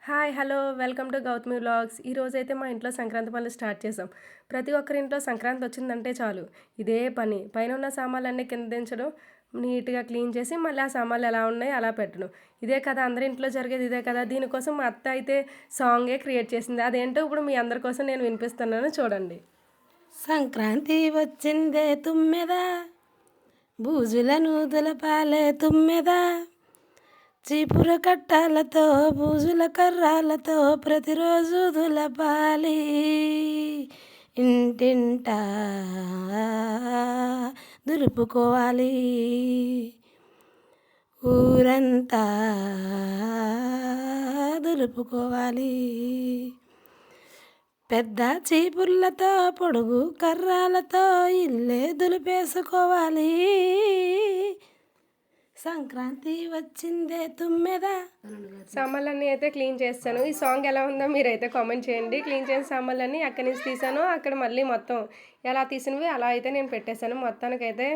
Hi! Hello! Welcome to Gautami vlogs. ఈరోజైతే మా ఇంట్లో సంక్రాంతి పనులు స్టార్ట్ చేసాం. ప్రతి ఒక్కరింట్లో సంక్రాంతి వచ్చిందంటే చాలు ఇదే పని. పైనున్న సామాన్లన్నీ కింద దించడం, నీట్‌గా క్లీన్ చేసి మళ్ళీ ఆ సామాన్లు ఎలా ఉన్నాయో అలా పెట్టడం. ఇదే కదా అందరి ఇంట్లో జరిగేది ఇదే కదా! దీనికోసం మా అత్త అయితే సాంగే క్రియేట్ చేసింది. అదేంటో ఇప్పుడు మీ అందరి కోసం నేను వినిపిస్తున్నాను చూడండి. సంక్రాంతి వచ్చిందే తుమ్మెద, బూజులను దులపాలే తుమ్మెద, చీపుర కట్టాలతో బూజుల కర్రాలతో ప్రతిరోజు దులపాలి. ఇంటింటా దులుపుకోవాలి, ఊరంతా దులుపుకోవాలి. పెద్ద చీపుర్లతో పొడుగు కర్రాలతో ఇల్లే దులిపేసుకోవాలి. సంక్రాంతి వచ్చిందే తుమ్మెద. సామాన్లన్నీ అయితే క్లీన్ చేస్తాను. ఈ సాంగ్ ఎలా ఉందో మీరైతే కామెంట్ చేయండి. క్లీన్ చేసిన సామాన్లన్నీ అక్కడి నుంచి తీసాను. అక్కడ మళ్ళీ మొత్తం ఎలా తీసినవి అలా అయితే నేను పెట్టేశాను. మొత్తానికైతే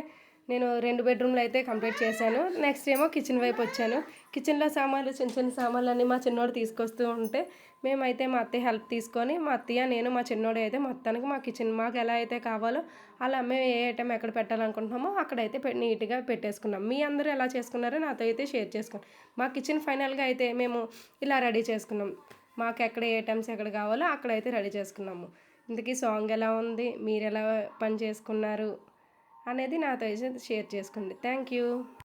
నేను 2 బెడ్రూమ్లు అయితే కంప్లీట్ చేశాను. నెక్స్ట్ ఏమో కిచెన్ వైపు వచ్చాను. కిచెన్లో సామాన్లు చిన్న చిన్న సామాన్లన్నీ మా చిన్నోడు తీసుకొస్తూ ఉంటే మేమైతే మా అత్తయ్య హెల్ప్ తీసుకొని మా అత్తయ్య నేను మా చిన్నోడు అయితే మొత్తానికి మా కిచెన్ మాకు ఎలా అయితే కావాలో అలా మేము ఏ ఐటెం ఎక్కడ పెట్టాలనుకుంటున్నామో అక్కడైతే నీట్గా పెట్టేసుకున్నాం. మీ అందరూ ఎలా చేసుకున్నారో నాతో అయితే షేర్ చేసుకోండి. మా కిచెన్ ఫైనల్గా అయితే మేము ఇలా రెడీ చేసుకున్నాం. మాకు ఎక్కడ ఏ ఐటమ్స్ ఎక్కడ కావాలో అక్కడైతే రెడీ చేసుకున్నాము. ఇంతకీ సాంగ్ ఎలా ఉంది, మీరు ఎలా పని చేసుకున్నారు అనేది నాతో అయితే షేర్ చేసుకోండి. Thank you.